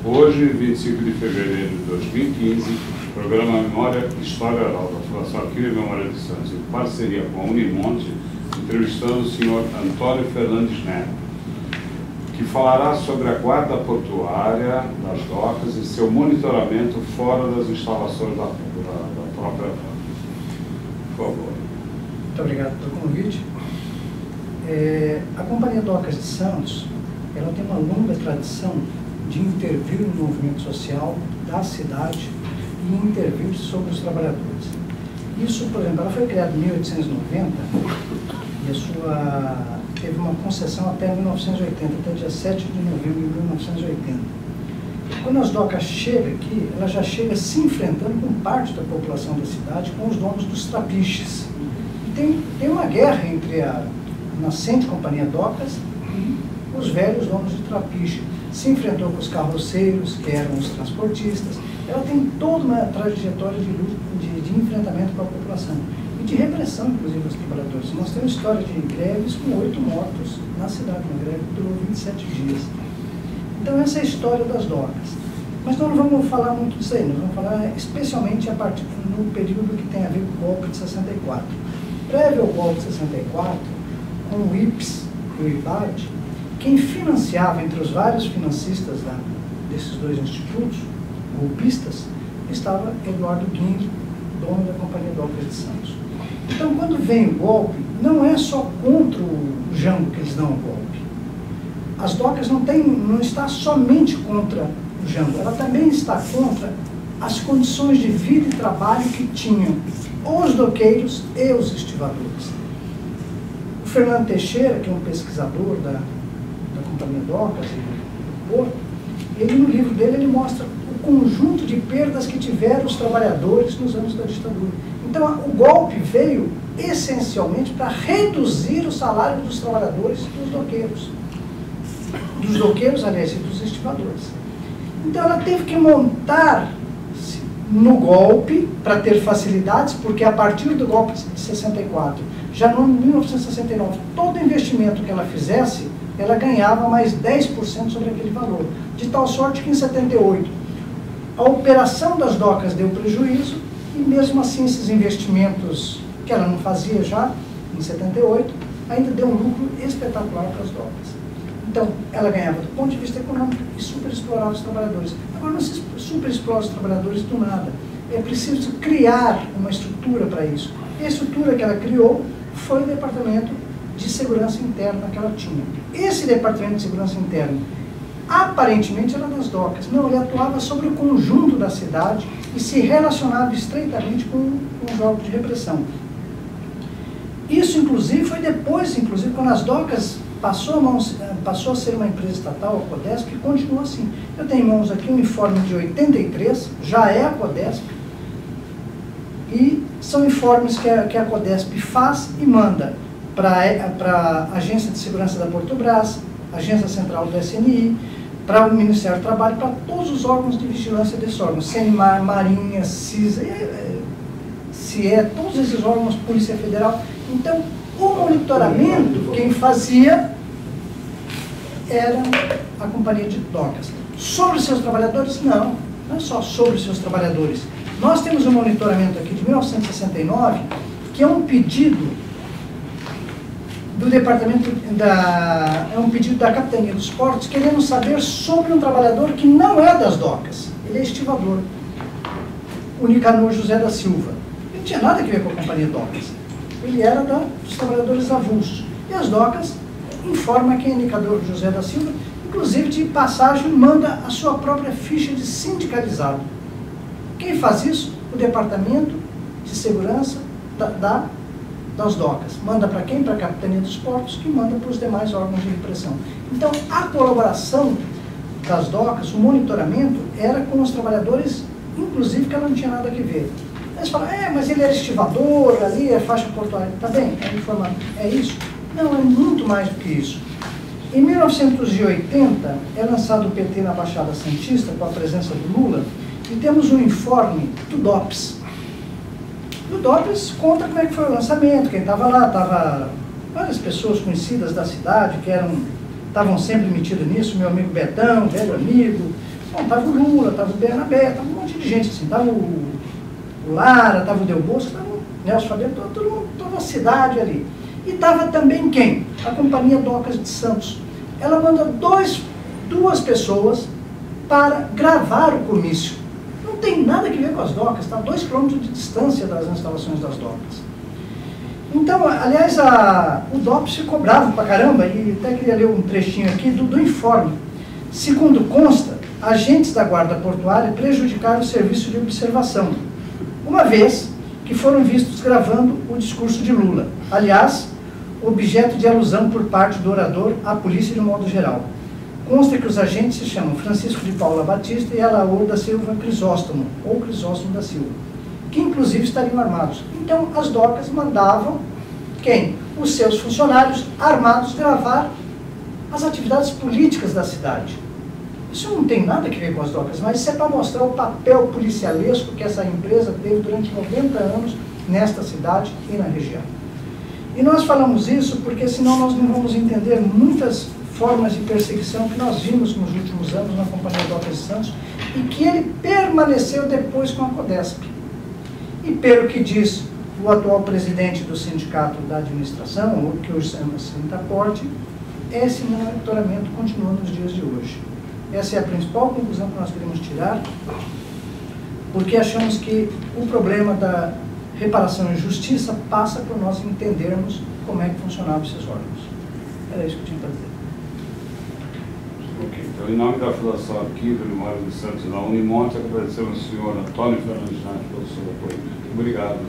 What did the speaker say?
Hoje, 25 de fevereiro de 2015, programa Memória História Oral da Fundação Arquivo e Memória de Santos, em parceria com a Unimonte, entrevistando o senhor Antônio Fernandes Neto, que falará sobre a guarda portuária das docas e seu monitoramento fora das instalações da própria frota. Por favor. Muito obrigado pelo convite. A Companhia Docas de Santos, ela tem uma longa tradição de intervir no movimento social da cidade e intervir sobre os trabalhadores. Isso, por exemplo, ela foi criada em 1890 e teve uma concessão até 1980, até dia 7 de novembro de 1980. Quando as docas chegam aqui, ela já chega se enfrentando com parte da população da cidade, com os donos dos trapiches. E tem uma guerra entre a nascente Companhia Docas e os velhos donos de trapiche. Se enfrentou com os carroceiros, que eram os transportistas. Ela tem toda uma trajetória de luta, de enfrentamento com a população e de repressão, inclusive, dos trabalhadores. Nós temos história de greves com 8 mortos na cidade, uma greve que durou 27 dias. Então, essa é a história das docas. Mas nós não vamos falar muito disso aí, nós vamos falar especialmente a partir no período que tem a ver com o golpe de 64. Prévio ao golpe de 64, com o IPS e o IBAD, quem financiava, entre os vários financistas desses dois institutos, golpistas, estava Eduardo Guingue, dono da Companhia Docas de Santos. Então, quando vem o golpe, não é só contra o Jango que eles dão o golpe. As docas não está somente contra o Jango, ela também está contra as condições de vida e trabalho que tinham os doqueiros e os estivadores. O Fernando Teixeira, que é um pesquisador da Companhia Docas e do Porto, ele no livro dele ele mostra o conjunto de perdas que tiveram os trabalhadores nos anos da ditadura. Então o golpe veio essencialmente para reduzir o salário dos trabalhadores e dos doqueiros. Dos doqueiros, aliás, e dos estivadores. Então ela teve que montar no golpe para ter facilidades, porque a partir do golpe de 64, já no 1969, todo investimento que ela fizesse, ela ganhava mais 10% sobre aquele valor. De tal sorte que em 78, a operação das docas deu prejuízo, e mesmo assim esses investimentos que ela não fazia já, em 78, ainda deu um lucro espetacular para as docas. Então, ela ganhava do ponto de vista econômico e superexplorava os trabalhadores. Agora, não se superexplora os trabalhadores do nada. É preciso criar uma estrutura para isso. E a estrutura que ela criou foi o Departamento de Segurança Interna que ela tinha. Esse Departamento de Segurança Interna, aparentemente, era das docas. Não, ele atuava sobre o conjunto da cidade e se relacionava estreitamente com os órgãos de repressão. Isso, inclusive, foi depois, quando as docas passou a ser uma empresa estatal, a Codesp, e continua assim. Eu tenho em mãos aqui um informe de 83, já é a Codesp, e são informes que a Codesp faz e manda para a Agência de Segurança da Portobras, Agência Central do SNI, para o Ministério do Trabalho, para todos os órgãos de vigilância desses órgãos, CNMAR, Marinha, CISA, CIE, todos esses órgãos, Polícia Federal. Então, o monitoramento, quem fazia era a Companhia de Docas. Sobre os seus trabalhadores, não é só sobre os seus trabalhadores. Nós temos um monitoramento aqui de 1969, que é um pedido do Departamento é um pedido da Capitania dos Portos, querendo saber sobre um trabalhador que não é das docas, ele é estivador, o Nicanor José da Silva. Ele não tinha nada a ver com a Companhia Docas, ele era dos trabalhadores avulsos. E as docas informam quem é Nicanor José da Silva, inclusive de passagem manda a sua própria ficha de sindicalizado. Quem faz isso? O Departamento de Segurança das docas. Manda para quem? Para a Capitania dos Portos, que manda para os demais órgãos de repressão. Então, a colaboração das docas, o monitoramento, era com os trabalhadores, inclusive, que ela não tinha nada a ver. Eles falam, mas ele era estivador, ali é faixa portuária. Tá bem, é isso? Não, é muito mais do que isso. Em 1980, é lançado o PT na Baixada Santista, com a presença do Lula, e temos um informe do DOPS. O DOPS conta como é que foi o lançamento, quem estava lá, estava várias pessoas conhecidas da cidade, que estavam sempre metidas nisso, meu amigo Betão, velho amigo, Bom, estava o Lula, estava o Bernabé, estava um monte de gente assim, estava o Lara, estava o Del Bosco, estava o Nelson Fabiano, todo mundo, toda a cidade ali. E estava também quem? A Companhia Docas de Santos. Ela manda duas pessoas para gravar o comício. Não tem nada a ver com as docas, está a 2 quilômetros de distância das instalações das docas. Então, aliás, o DOPS ficou bravo pra caramba, e até queria ler um trechinho aqui do informe. Segundo consta, agentes da Guarda Portuária prejudicaram o serviço de observação, uma vez que foram vistos gravando o discurso de Lula. Aliás, objeto de alusão por parte do orador à polícia de um modo geral. Consta que os agentes se chamam Francisco de Paula Batista e Alaor da Silva Crisóstomo, ou Crisóstomo da Silva, que inclusive estariam armados. Então, as docas mandavam quem? Os seus funcionários armados gravar as atividades políticas da cidade. Isso não tem nada a ver com as docas, mas isso é para mostrar o papel policialesco que essa empresa teve durante 90 anos nesta cidade e na região. E nós falamos isso porque senão nós não vamos entender muitas formas de perseguição que nós vimos nos últimos anos na Companhia Docas de Santos e que ele permaneceu depois com a Codesp. E pelo que diz o atual presidente do Sindicato da Administração, o que hoje se chama Sintaporte, esse monitoramento continua nos dias de hoje. Essa é a principal conclusão que nós queremos tirar, porque achamos que o problema da reparação e justiça passa por nós entendermos como é que funcionavam esses órgãos. Era isso que eu tinha para dizer. Ok, então, em nome da Fundação Arquivo e Memória de Santos da Unimonte, agradecemos ao senhor Antônio Fernandes Neto pelo seu apoio. Obrigado.